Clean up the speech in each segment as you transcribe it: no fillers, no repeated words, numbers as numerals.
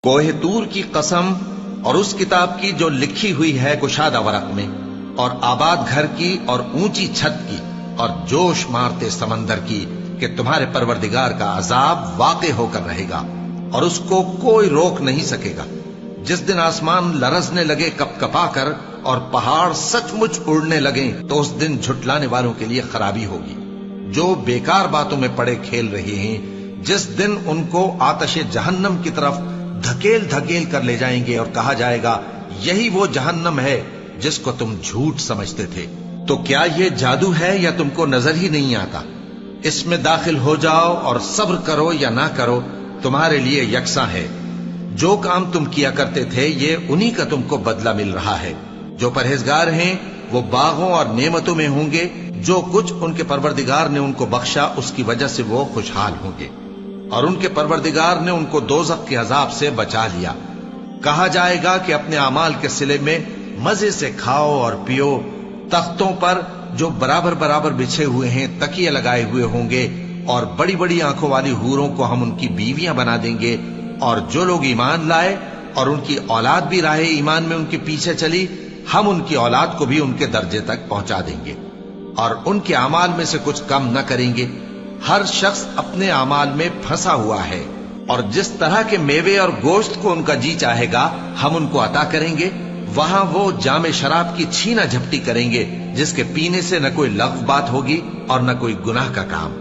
کوہ طور کی قسم اور اس کتاب کی جو لکھی ہوئی ہے کشادہ ورق میں، اور آباد گھر کی اور اونچی چھت کی، اور جوش مارتے سمندر کی، کہ تمہارے پروردگار کا عذاب واقع ہو کر رہے گا اور اس کو کوئی روک نہیں سکے گا۔ جس دن آسمان لرزنے لگے کپ کپا کر اور پہاڑ سچ مچ اڑنے لگیں تو اس دن جھٹلانے والوں کے لیے خرابی ہوگی جو بیکار باتوں میں پڑے کھیل رہے ہیں۔ جس دن ان کو آتش جہنم کی طرف دھکیل دھکیل کر لے جائیں گے اور کہا جائے گا یہی وہ جہنم ہے جس کو تم جھوٹ سمجھتے تھے۔ تو کیا یہ جادو ہے یا تم کو نظر ہی نہیں آتا؟ اس میں داخل ہو جاؤ اور صبر کرو یا نہ کرو تمہارے لیے یکساں ہے۔ جو کام تم کیا کرتے تھے یہ انہی کا تم کو بدلہ مل رہا ہے۔ جو پرہیزگار ہیں وہ باغوں اور نعمتوں میں ہوں گے، جو کچھ ان کے پروردگار نے ان کو بخشا اس کی وجہ سے وہ خوشحال ہوں گے، اور ان کے پروردگار نے ان کو دوزخ کے عذاب سے بچا لیا۔ کہا جائے گا کہ اپنے اعمال کے صلے میں مزے سے کھاؤ اور پیو، تختوں پر جو برابر برابر بچھے ہوئے ہیں تکیے لگائے ہوئے ہوں گے، اور بڑی بڑی آنکھوں والی حوروں کو ہم ان کی بیویاں بنا دیں گے۔ اور جو لوگ ایمان لائے اور ان کی اولاد بھی راہ ایمان میں ان کے پیچھے چلی، ہم ان کی اولاد کو بھی ان کے درجے تک پہنچا دیں گے اور ان کے اعمال میں سے کچھ کم نہ کریں گے۔ ہر شخص اپنے اعمال میں پھنسا ہوا ہے، اور جس طرح کے میوے اور گوشت کو ان کا جی چاہے گا ہم ان کو عطا کریں گے۔ وہاں وہ جام شراب کی چھینا جھپٹی کریں گے جس کے پینے سے نہ کوئی لغو بات ہوگی اور نہ کوئی گناہ کا کام۔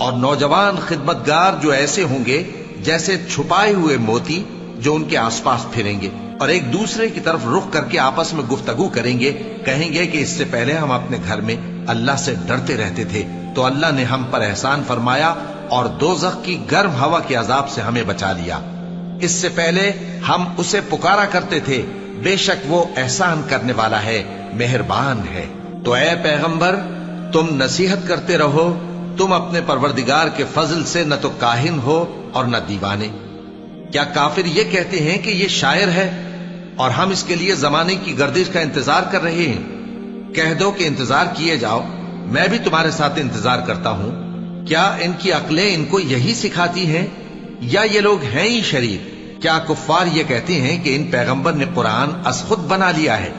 اور نوجوان خدمتگار جو ایسے ہوں گے جیسے چھپائے ہوئے موتی جو ان کے آس پاس پھریں گے، اور ایک دوسرے کی طرف رخ کر کے آپس میں گفتگو کریں گے، کہیں گے کہ اس سے پہلے ہم اپنے گھر میں اللہ سے ڈرتے رہتے تھے تو اللہ نے ہم پر احسان فرمایا اور دوزخ کی گرم ہوا کے عذاب سے ہمیں بچا لیا۔ اس سے پہلے ہم اسے پکارا کرتے تھے، بے شک وہ احسان کرنے والا ہے، مہربان ہے۔ تو اے پیغمبر تم نصیحت کرتے رہو، تم اپنے پروردگار کے فضل سے نہ تو کاہن ہو اور نہ دیوانے۔ کیا کافر یہ کہتے ہیں کہ یہ شاعر ہے اور ہم اس کے لیے زمانے کی گردش کا انتظار کر رہے ہیں؟ کہہ دو کہ انتظار کیے جاؤ، میں بھی تمہارے ساتھ انتظار کرتا ہوں۔ کیا ان کی عقلیں ان کو یہی سکھاتی ہیں یا یہ لوگ ہیں ہی شریر؟ کیا کفار یہ کہتے ہیں کہ ان پیغمبر نے قرآن از خود بنا لیا ہے؟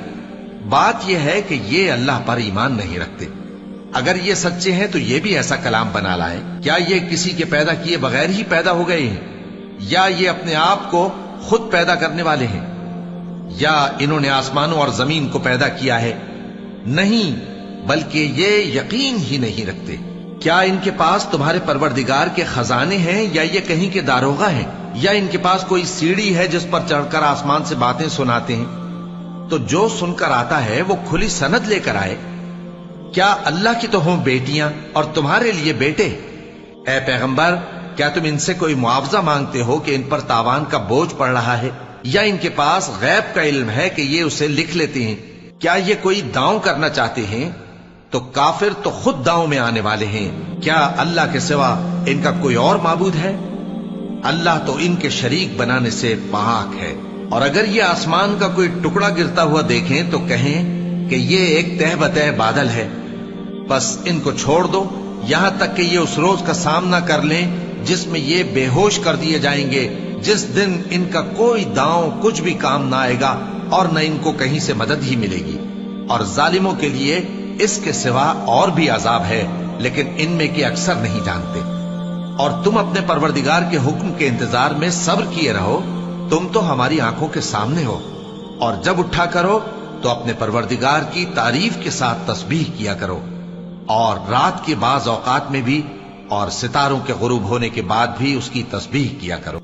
بات یہ ہے کہ یہ اللہ پر ایمان نہیں رکھتے۔ اگر یہ سچے ہیں تو یہ بھی ایسا کلام بنا لائیں۔ کیا یہ کسی کے پیدا کیے بغیر ہی پیدا ہو گئے ہیں، یا یہ اپنے آپ کو خود پیدا کرنے والے ہیں، یا انہوں نے آسمانوں اور زمین کو پیدا کیا ہے؟ نہیں، بلکہ یہ یقین ہی نہیں رکھتے۔ کیا ان کے پاس تمہارے پروردگار کے خزانے ہیں یا یہ کہیں کے داروغہ ہیں، یا ان کے پاس کوئی سیڑھی ہے جس پر چڑھ کر آسمان سے باتیں سناتے ہیں؟ تو جو سن کر آتا ہے وہ کھلی سند لے کر آئے۔ کیا اللہ کی تو ہوں بیٹیاں اور تمہارے لیے بیٹے؟ اے پیغمبر کیا تم ان سے کوئی معاوضہ مانگتے ہو کہ ان پر تاوان کا بوجھ پڑ رہا ہے، یا ان کے پاس غیب کا علم ہے کہ یہ اسے لکھ لیتے ہیں؟ کیا یہ کوئی داؤں کرنا چاہتے ہیں؟ تو کافر تو خود داؤں میں آنے والے ہیں۔ کیا اللہ کے سوا ان کا کوئی اور معبود ہے؟ اللہ تو ان کے شریک بنانے سے پاک ہے۔ اور اگر یہ آسمان کا کوئی ٹکڑا گرتا ہوا دیکھیں تو کہیں کہ یہ ایک تہ بتہ بادل ہے، بس ان کو چھوڑ دو یہاں تک کہ یہ اس روز کا سامنا کر لیں جس میں یہ بے ہوش کر دیے جائیں گے، جس دن ان کا کوئی داؤں کچھ بھی کام نہ آئے گا اور نہ ان کو کہیں سے مدد ہی ملے گی۔ اور ظالموں کے لیے اس کے سوا اور بھی عذاب ہے، لیکن ان میں کے اکثر نہیں جانتے۔ اور تم اپنے پروردگار کے حکم کے انتظار میں صبر کیے رہو، تم تو ہماری آنکھوں کے سامنے ہو۔ اور جب اٹھا کرو تو اپنے پروردگار کی تعریف کے ساتھ تسبیح کیا کرو، اور رات کے بعض اوقات میں بھی اور ستاروں کے غروب ہونے کے بعد بھی اس کی تسبیح کیا کرو۔